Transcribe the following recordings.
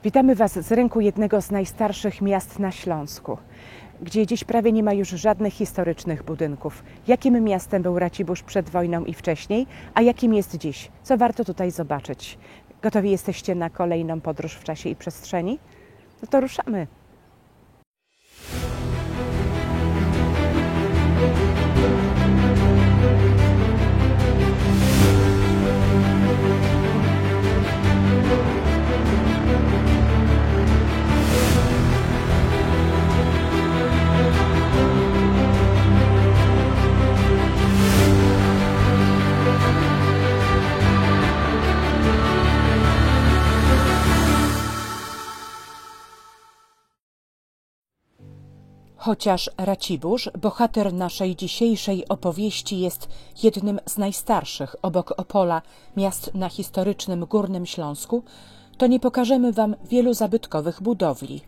Witamy Was z rynku jednego z najstarszych miast na Śląsku, gdzie dziś prawie nie ma już żadnych historycznych budynków. Jakim miastem był Racibórz przed wojną i wcześniej, a jakim jest dziś? Co warto tutaj zobaczyć? Gotowi jesteście na kolejną podróż w czasie i przestrzeni? No to ruszamy! Chociaż Racibórz, bohater naszej dzisiejszej opowieści, jest jednym z najstarszych obok Opola miast na historycznym Górnym Śląsku, to nie pokażemy Wam wielu zabytkowych budowli.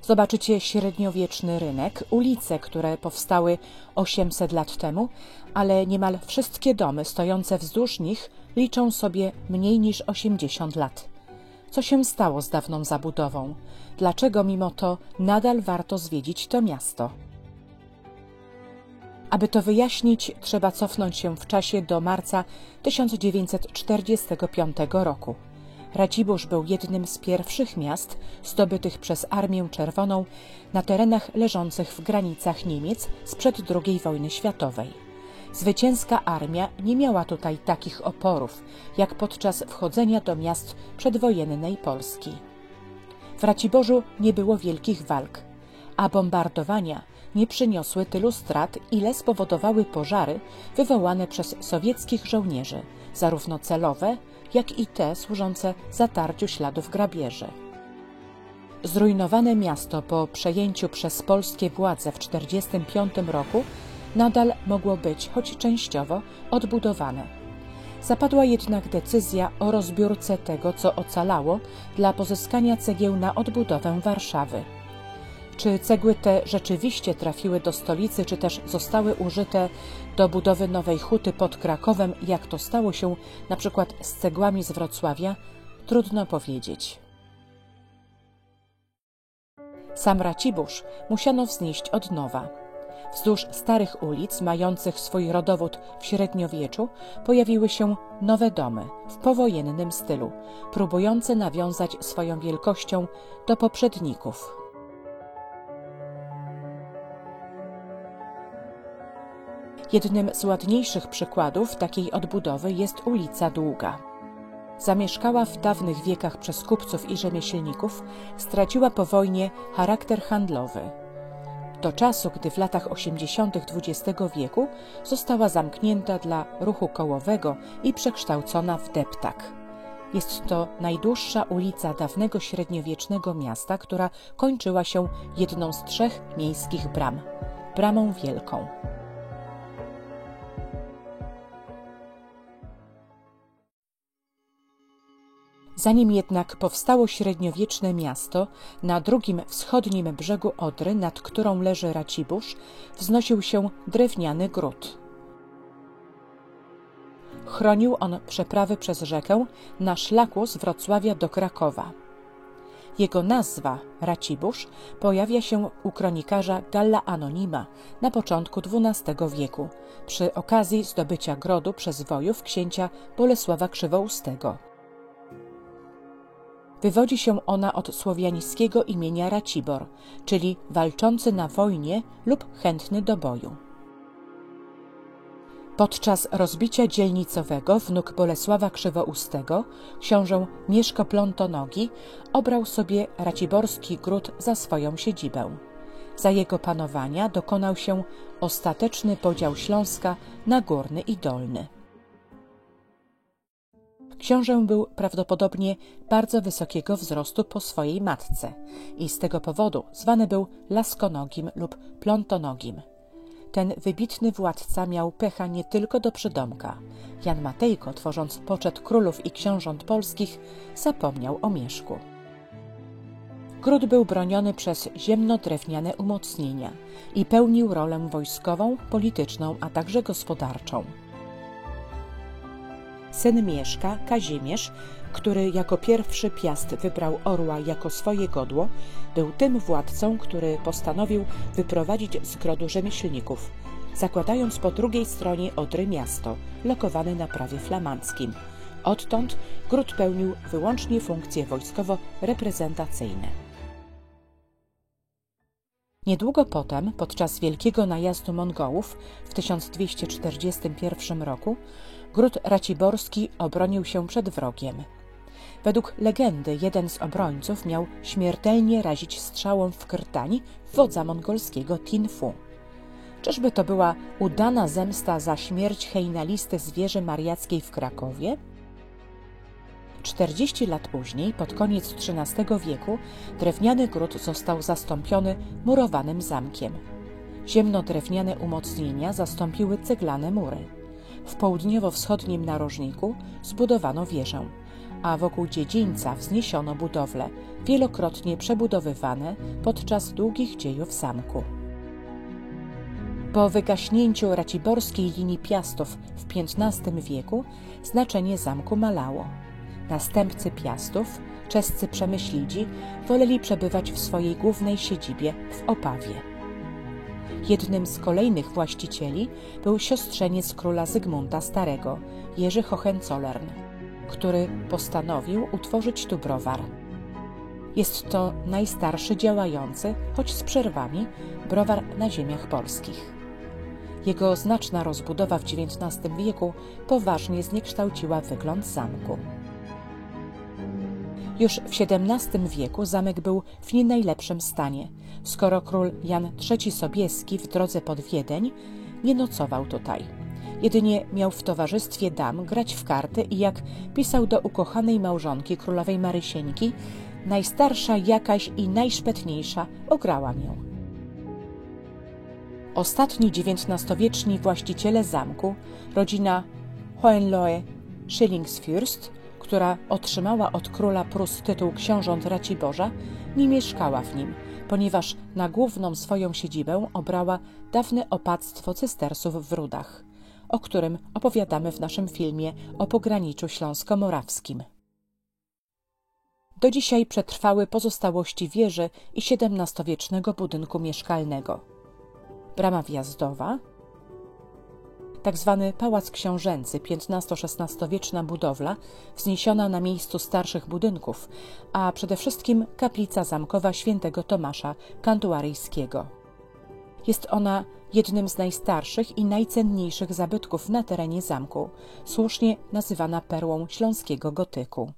Zobaczycie średniowieczny rynek, ulice, które powstały 800 lat temu, ale niemal wszystkie domy stojące wzdłuż nich liczą sobie mniej niż 80 lat. Co się stało z dawną zabudową? Dlaczego mimo to nadal warto zwiedzić to miasto? Aby to wyjaśnić, trzeba cofnąć się w czasie do marca 1945 roku. Racibórz był jednym z pierwszych miast zdobytych przez Armię Czerwoną na terenach leżących w granicach Niemiec sprzed II wojny światowej. Zwycięska armia nie miała tutaj takich oporów, jak podczas wchodzenia do miast przedwojennej Polski. W Raciborzu nie było wielkich walk, a bombardowania nie przyniosły tylu strat, ile spowodowały pożary wywołane przez sowieckich żołnierzy, zarówno celowe, jak i te służące zatarciu śladów grabieży. Zrujnowane miasto po przejęciu przez polskie władze w 1945 roku nadal mogło być, choć częściowo, odbudowane. Zapadła jednak decyzja o rozbiórce tego, co ocalało, dla pozyskania cegieł na odbudowę Warszawy. Czy cegły te rzeczywiście trafiły do stolicy, czy też zostały użyte do budowy nowej huty pod Krakowem, jak to stało się na przykład z cegłami z Wrocławia, trudno powiedzieć. Sam Racibórz musiano wznieść od nowa. Wzdłuż starych ulic, mających swój rodowód w średniowieczu, pojawiły się nowe domy w powojennym stylu, próbujące nawiązać swoją wielkością do poprzedników. Jednym z ładniejszych przykładów takiej odbudowy jest ulica Długa. Zamieszkała w dawnych wiekach przez kupców i rzemieślników, straciła po wojnie charakter handlowy. Do czasu, gdy w latach 80. XX wieku została zamknięta dla ruchu kołowego i przekształcona w deptak. Jest to najdłuższa ulica dawnego średniowiecznego miasta, która kończyła się jedną z 3 miejskich bram – Bramą Wielką. Zanim jednak powstało średniowieczne miasto, na drugim wschodnim brzegu Odry, nad którą leży Racibórz, wznosił się drewniany gród. Chronił on przeprawy przez rzekę na szlaku z Wrocławia do Krakowa. Jego nazwa, Racibórz, pojawia się u kronikarza Galla Anonima na początku XII wieku, przy okazji zdobycia grodu przez wojów księcia Bolesława Krzywoustego. Wywodzi się ona od słowiańskiego imienia Racibor, czyli walczący na wojnie lub chętny do boju. Podczas rozbicia dzielnicowego wnuk Bolesława Krzywoustego, książę Mieszko Plontonogi, obrał sobie raciborski gród za swoją siedzibę. Za jego panowania dokonał się ostateczny podział Śląska na górny i dolny. Książę był prawdopodobnie bardzo wysokiego wzrostu po swojej matce i z tego powodu zwany był Laskonogim lub Plontonogim. Ten wybitny władca miał pecha nie tylko do przydomka. Jan Matejko, tworząc poczet królów i książąt polskich, zapomniał o Mieszku. Gród był broniony przez ziemno-drewniane umocnienia i pełnił rolę wojskową, polityczną, a także gospodarczą. syn Mieszka, Kazimierz, który jako pierwszy Piast wybrał orła jako swoje godło, był tym władcą, który postanowił wyprowadzić z grodu rzemieślników, zakładając po drugiej stronie Odry miasto, lokowane na prawie flamandzkim. Odtąd gród pełnił wyłącznie funkcje wojskowo-reprezentacyjne. Niedługo potem, podczas wielkiego najazdu Mongołów w 1241 roku, gród raciborski obronił się przed wrogiem. Według legendy jeden z obrońców miał śmiertelnie razić strzałą w krtań wodza mongolskiego Tin-fu. Czyżby to była udana zemsta za śmierć hejnalisty z wieży mariackiej w Krakowie? 40 lat później, pod koniec XIII wieku, drewniany gród został zastąpiony murowanym zamkiem. Ziemno-drewniane umocnienia zastąpiły ceglane mury. W południowo-wschodnim narożniku zbudowano wieżę, a wokół dziedzińca wzniesiono budowle, wielokrotnie przebudowywane podczas długich dziejów zamku. Po wygaśnięciu raciborskiej linii Piastów w XV wieku znaczenie zamku malało. Następcy Piastów, czescy przemyślidzi, woleli przebywać w swojej głównej siedzibie w Opawie. Jednym z kolejnych właścicieli był siostrzeniec króla Zygmunta Starego, Jerzy Hohenzollern, który postanowił utworzyć tu browar. Jest to najstarszy działający, choć z przerwami, browar na ziemiach polskich. Jego znaczna rozbudowa w XIX wieku poważnie zniekształciła wygląd zamku. Już w XVII wieku zamek był w nie najlepszym stanie, skoro król Jan III Sobieski w drodze pod Wiedeń nie nocował tutaj. Jedynie miał w towarzystwie dam grać w karty i, jak pisał do ukochanej małżonki królowej Marysieńki, najstarsza jakaś i najszpetniejsza ograła mię. Ostatni XIX-wieczni właściciele zamku, rodzina Hohenlohe-Schillingsfürst, która otrzymała od króla Prus tytuł książąt Raciborza, nie mieszkała w nim, ponieważ na główną swoją siedzibę obrała dawne opactwo cystersów w Rudach, o którym opowiadamy w naszym filmie o pograniczu śląsko-morawskim. Do dzisiaj przetrwały pozostałości wieży i XVII-wiecznego budynku mieszkalnego. Brama wjazdowa, tak zwany Pałac Książęcy, XV-XVI-wieczna budowla, wzniesiona na miejscu starszych budynków, a przede wszystkim kaplica zamkowa świętego Tomasza Kantuaryjskiego. Jest ona jednym z najstarszych i najcenniejszych zabytków na terenie zamku, słusznie nazywana perłą śląskiego gotyku.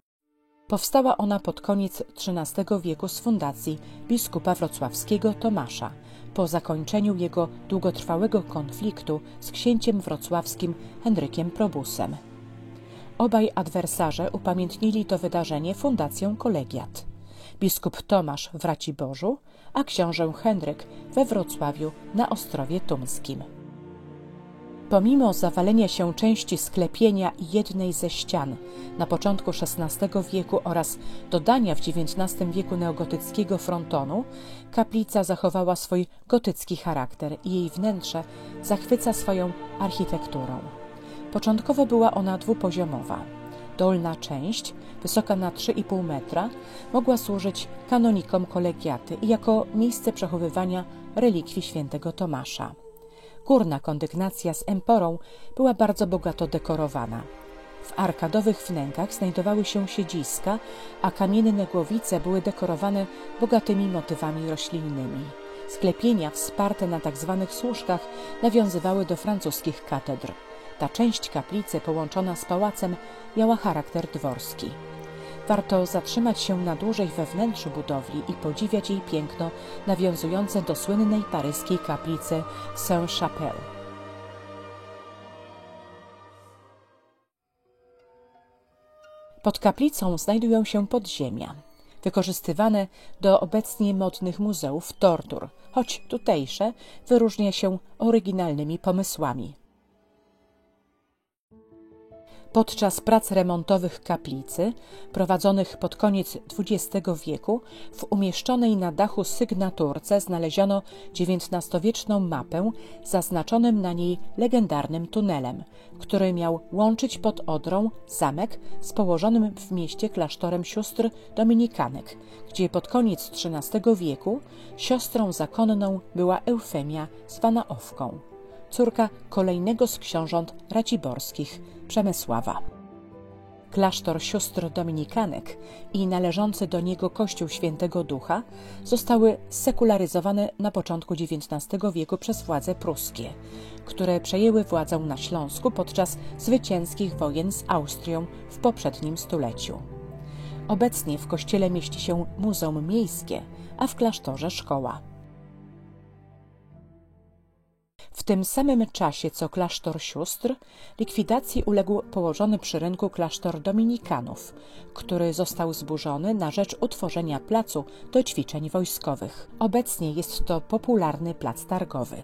Powstała ona pod koniec XIII wieku z fundacji biskupa wrocławskiego Tomasza, po zakończeniu jego długotrwałego konfliktu z księciem wrocławskim Henrykiem Probusem. Obaj adwersarze upamiętnili to wydarzenie fundacją kolegiat. Biskup Tomasz w Raciborzu, a książę Henryk we Wrocławiu na Ostrowie Tumskim. Pomimo zawalenia się części sklepienia i jednej ze ścian na początku XVI wieku oraz dodania w XIX wieku neogotyckiego frontonu, kaplica zachowała swój gotycki charakter i jej wnętrze zachwyca swoją architekturą. Początkowo była ona dwupoziomowa. Dolna część, wysoka na 3,5 metra, mogła służyć kanonikom kolegiaty i jako miejsce przechowywania relikwii świętego Tomasza. Górna kondygnacja z emporą była bardzo bogato dekorowana. W arkadowych wnękach znajdowały się siedziska, a kamienne głowice były dekorowane bogatymi motywami roślinnymi. Sklepienia wsparte na tzw. służkach nawiązywały do francuskich katedr. Ta część kaplicy połączona z pałacem miała charakter dworski. Warto zatrzymać się na dłużej we wnętrzu budowli i podziwiać jej piękno nawiązujące do słynnej paryskiej kaplicy Saint-Chapelle. Pod kaplicą znajdują się podziemia, wykorzystywane do obecnie modnych muzeów tortur, choć tutejsze wyróżnia się oryginalnymi pomysłami. Podczas prac remontowych kaplicy, prowadzonych pod koniec XX wieku, w umieszczonej na dachu sygnaturce znaleziono XIX-wieczną mapę z zaznaczonym na niej legendarnym tunelem, który miał łączyć pod Odrą zamek z położonym w mieście klasztorem sióstr dominikanek, gdzie pod koniec XIII wieku siostrą zakonną była Eufemia zwana Owką, córka kolejnego z książąt raciborskich, Przemysława. Klasztor sióstr dominikanek i należący do niego kościół Świętego Ducha zostały sekularyzowane na początku XIX wieku przez władze pruskie, które przejęły władzę na Śląsku podczas zwycięskich wojen z Austrią w poprzednim stuleciu. Obecnie w kościele mieści się muzeum miejskie, a w klasztorze szkoła. W tym samym czasie co klasztor sióstr, likwidacji uległ położony przy rynku klasztor dominikanów, który został zburzony na rzecz utworzenia placu do ćwiczeń wojskowych. Obecnie jest to popularny plac targowy.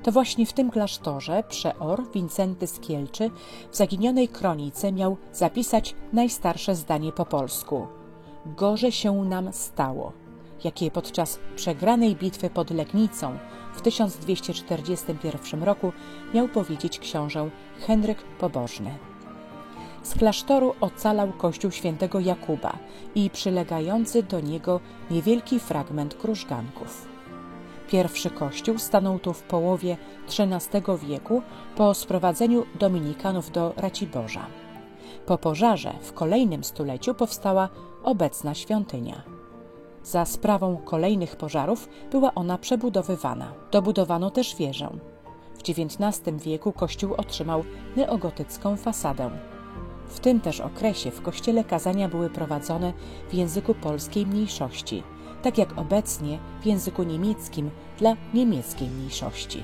To właśnie w tym klasztorze przeor Wincenty z Kielczy w zaginionej kronice miał zapisać najstarsze zdanie po polsku: „Gorze się nam stało”, jakie podczas przegranej bitwy pod Legnicą w 1241 roku miał powiedzieć książę Henryk Pobożny. Z klasztoru ocalał kościół świętego Jakuba i przylegający do niego niewielki fragment krużganków. Pierwszy kościół stanął tu w połowie XIII wieku po sprowadzeniu dominikanów do Raciborza. Po pożarze w kolejnym stuleciu powstała obecna świątynia. Za sprawą kolejnych pożarów była ona przebudowywana. Dobudowano też wieżę. W XIX wieku kościół otrzymał neogotycką fasadę. W tym też okresie w kościele kazania były prowadzone w języku polskiej mniejszości, tak jak obecnie w języku niemieckim dla niemieckiej mniejszości.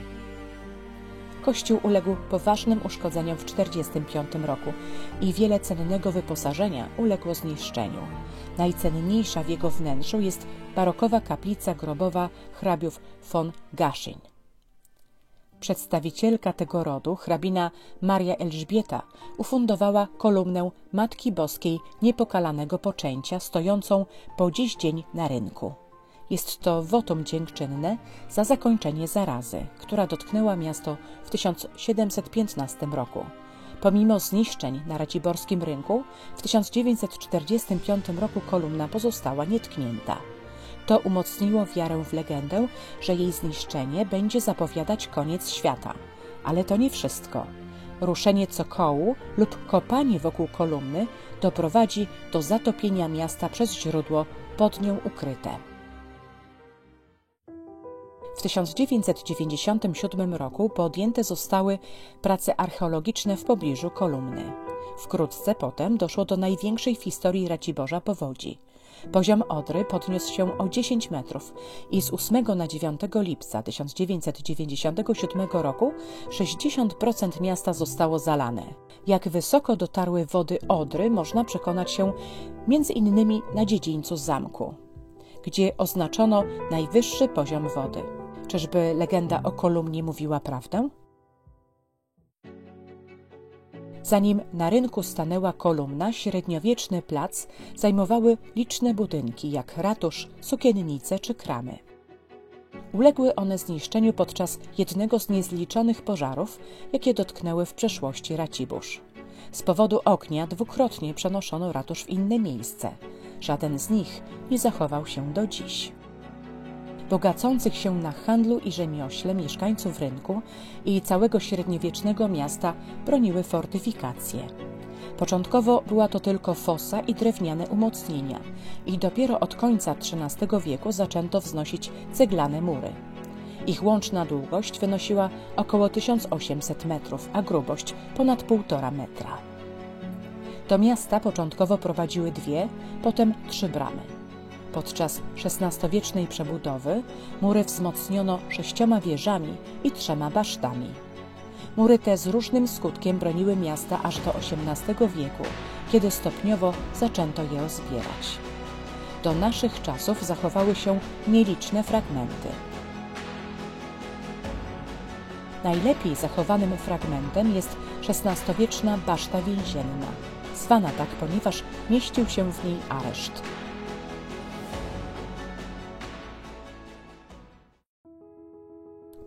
Kościół uległ poważnym uszkodzeniom w 1945 roku i wiele cennego wyposażenia uległo zniszczeniu. Najcenniejsza w jego wnętrzu jest barokowa kaplica grobowa hrabiów von Gaschin. Przedstawicielka tego rodu, hrabina Maria Elżbieta, ufundowała kolumnę Matki Boskiej Niepokalanego Poczęcia, stojącą po dziś dzień na rynku. Jest to wotum dziękczynne za zakończenie zarazy, która dotknęła miasto w 1715 roku. Pomimo zniszczeń na raciborskim rynku, w 1945 roku kolumna pozostała nietknięta. To umocniło wiarę w legendę, że jej zniszczenie będzie zapowiadać koniec świata. Ale to nie wszystko. Ruszenie cokołu lub kopanie wokół kolumny doprowadzi do zatopienia miasta przez źródło pod nią ukryte. W 1997 roku podjęte zostały prace archeologiczne w pobliżu kolumny. Wkrótce potem doszło do największej w historii Raciborza powodzi. Poziom Odry podniósł się o 10 metrów i z 8 na 9 lipca 1997 roku 60% miasta zostało zalane. Jak wysoko dotarły wody Odry, można przekonać się m.in. na dziedzińcu zamku, gdzie oznaczono najwyższy poziom wody. Czyżby legenda o kolumnie mówiła prawdę? Zanim na rynku stanęła kolumna, średniowieczny plac zajmowały liczne budynki, jak ratusz, sukiennice czy kramy. Uległy one zniszczeniu podczas jednego z niezliczonych pożarów, jakie dotknęły w przeszłości Racibórz. Z powodu ognia dwukrotnie przenoszono ratusz w inne miejsce. Żaden z nich nie zachował się do dziś. Bogacących się na handlu i rzemiośle mieszkańców rynku i całego średniowiecznego miasta broniły fortyfikacje. Początkowo była to tylko fosa i drewniane umocnienia i dopiero od końca XIII wieku zaczęto wznosić ceglane mury. Ich łączna długość wynosiła około 1800 metrów, a grubość ponad 1,5 metra. Do miasta początkowo prowadziły 2, potem 3 bramy. Podczas XVI-wiecznej przebudowy mury wzmocniono 6 wieżami i 3 basztami. Mury te z różnym skutkiem broniły miasta aż do XVIII wieku, kiedy stopniowo zaczęto je rozbierać. Do naszych czasów zachowały się nieliczne fragmenty. Najlepiej zachowanym fragmentem jest XVI-wieczna baszta więzienna, zwana tak, ponieważ mieścił się w niej areszt.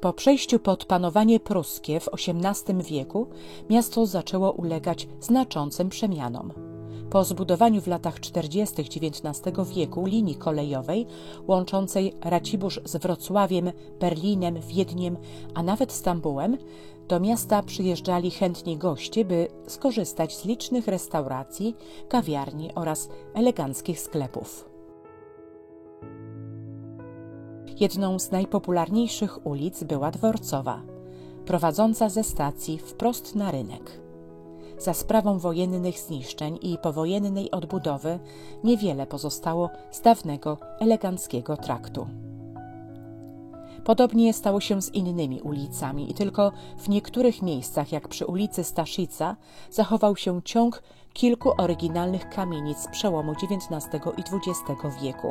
Po przejściu pod panowanie pruskie w XVIII wieku miasto zaczęło ulegać znaczącym przemianom. Po zbudowaniu w latach 40. XIX wieku linii kolejowej łączącej Racibórz z Wrocławiem, Berlinem, Wiedniem, a nawet Stambułem, do miasta przyjeżdżali chętni goście, by skorzystać z licznych restauracji, kawiarni oraz eleganckich sklepów. Jedną z najpopularniejszych ulic była Dworcowa, prowadząca ze stacji wprost na rynek. Za sprawą wojennych zniszczeń i powojennej odbudowy niewiele pozostało z dawnego eleganckiego traktu. Podobnie stało się z innymi ulicami i tylko w niektórych miejscach, jak przy ulicy Staszica, zachował się ciąg kilku oryginalnych kamienic z przełomu XIX i XX wieku.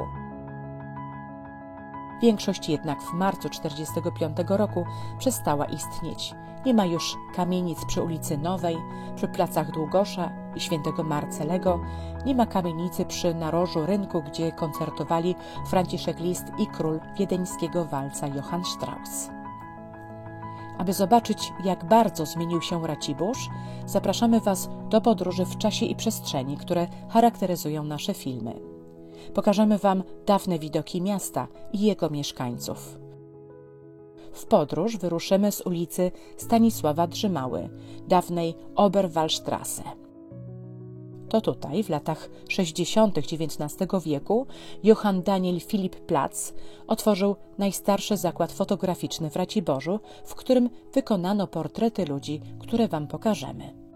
Większość jednak w marcu 1945 roku przestała istnieć. Nie ma już kamienic przy ulicy Nowej, przy placach Długosza i Świętego Marcelego, nie ma kamienicy przy narożu rynku, gdzie koncertowali Franciszek Liszt i król wiedeńskiego walca Johann Strauss. Aby zobaczyć, jak bardzo zmienił się Racibórz, zapraszamy Was do podróży w czasie i przestrzeni, które charakteryzują nasze filmy. Pokażemy Wam dawne widoki miasta i jego mieszkańców. W podróż wyruszymy z ulicy Stanisława Drzymały, dawnej Oberwallstraße. To tutaj w latach 60. XIX wieku Johann Daniel Philipp Platz otworzył najstarszy zakład fotograficzny w Raciborzu, w którym wykonano portrety ludzi, które Wam pokażemy.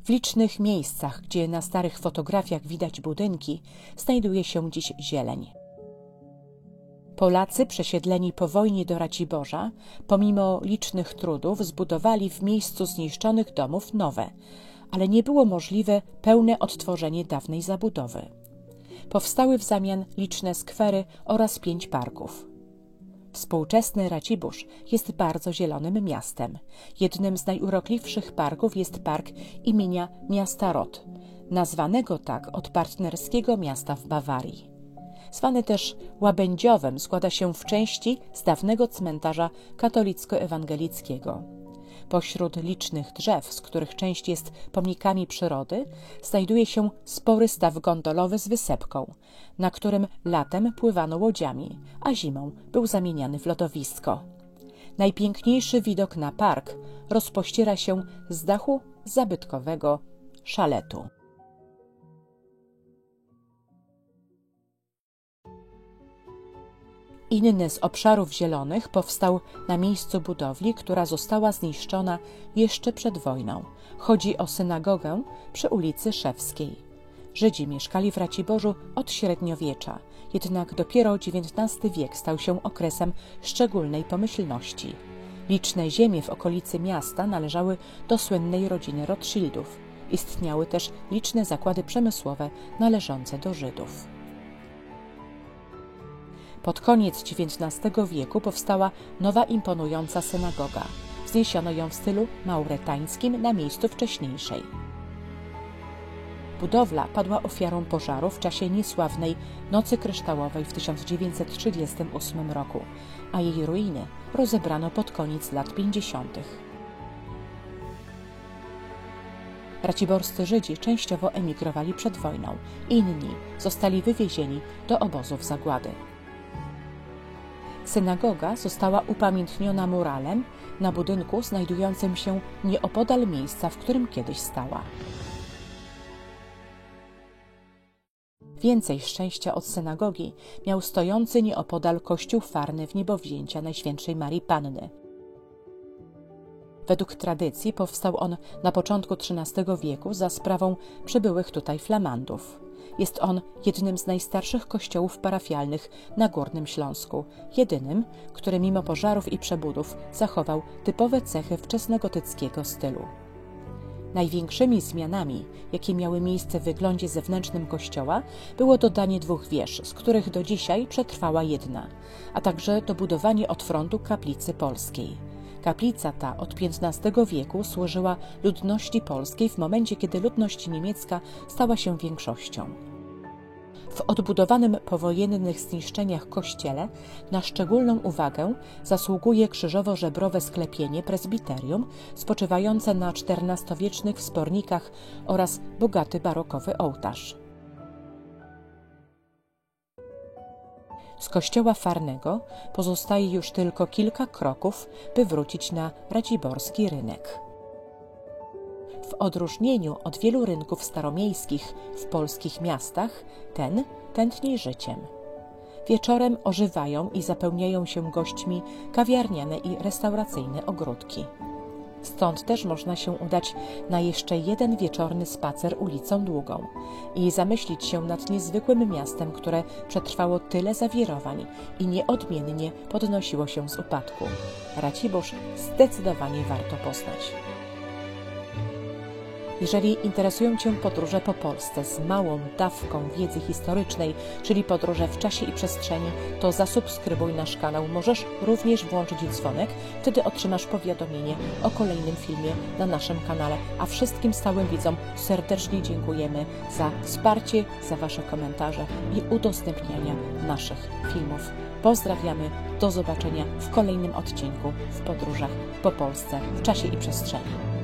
W licznych miejscach, gdzie na starych fotografiach widać budynki, znajduje się dziś zieleń. Polacy przesiedleni po wojnie do Raciborza, pomimo licznych trudów, zbudowali w miejscu zniszczonych domów nowe, ale nie było możliwe pełne odtworzenie dawnej zabudowy. Powstały w zamian liczne skwery oraz 5 parków. Współczesny Racibórz jest bardzo zielonym miastem. Jednym z najurokliwszych parków jest park imienia miasta Roth, nazwanego tak od partnerskiego miasta w Bawarii. Zwany też Łabędziowem, składa się w części z dawnego cmentarza katolicko-ewangelickiego. Pośród licznych drzew, z których część jest pomnikami przyrody, znajduje się spory staw gondolowy z wysepką, na którym latem pływano łodziami, a zimą był zamieniany w lodowisko. Najpiękniejszy widok na park rozpościera się z dachu zabytkowego szaletu. Inny z obszarów zielonych powstał na miejscu budowli, która została zniszczona jeszcze przed wojną. Chodzi o synagogę przy ulicy Szewskiej. Żydzi mieszkali w Raciborzu od średniowiecza, jednak dopiero XIX wiek stał się okresem szczególnej pomyślności. Liczne ziemie w okolicy miasta należały do słynnej rodziny Rothschildów. Istniały też liczne zakłady przemysłowe należące do Żydów. Pod koniec XIX wieku powstała nowa imponująca synagoga. Wzniesiono ją w stylu mauretańskim na miejscu wcześniejszej. Budowla padła ofiarą pożaru w czasie niesławnej Nocy Kryształowej w 1938 roku, a jej ruiny rozebrano pod koniec lat 50. Raciborscy Żydzi częściowo emigrowali przed wojną, inni zostali wywiezieni do obozów zagłady. Synagoga została upamiętniona muralem na budynku znajdującym się nieopodal miejsca, w którym kiedyś stała. Więcej szczęścia od synagogi miał stojący nieopodal kościół farny w niebowzięcia Najświętszej Marii Panny. Według tradycji powstał on na początku XIII wieku za sprawą przybyłych tutaj Flamandów. Jest on jednym z najstarszych kościołów parafialnych na Górnym Śląsku, jedynym, który mimo pożarów i przebudów zachował typowe cechy wczesnogotyckiego stylu. Największymi zmianami, jakie miały miejsce w wyglądzie zewnętrznym kościoła, było dodanie 2 wież, z których do dzisiaj przetrwała jedna, a także dobudowanie od frontu kaplicy polskiej. Kaplica ta od XV wieku służyła ludności polskiej w momencie, kiedy ludność niemiecka stała się większością. W odbudowanym po wojennych zniszczeniach kościele na szczególną uwagę zasługuje krzyżowo-żebrowe sklepienie prezbiterium spoczywające na XIV-wiecznych wspornikach oraz bogaty barokowy ołtarz. Z kościoła farnego pozostaje już tylko kilka kroków, by wrócić na raciborski rynek. W odróżnieniu od wielu rynków staromiejskich w polskich miastach, ten tętni życiem. Wieczorem ożywają i zapełniają się gośćmi kawiarniane i restauracyjne ogródki. Stąd też można się udać na jeszcze jeden wieczorny spacer ulicą Długą i zamyślić się nad niezwykłym miastem, które przetrwało tyle zawirowań i nieodmiennie podnosiło się z upadku. Racibórz zdecydowanie warto poznać. Jeżeli interesują Cię podróże po Polsce z małą dawką wiedzy historycznej, czyli podróże w czasie i przestrzeni, to zasubskrybuj nasz kanał. Możesz również włączyć dzwonek, wtedy otrzymasz powiadomienie o kolejnym filmie na naszym kanale. A wszystkim stałym widzom serdecznie dziękujemy za wsparcie, za Wasze komentarze i udostępniania naszych filmów. Pozdrawiamy, do zobaczenia w kolejnym odcinku w podróżach po Polsce w czasie i przestrzeni.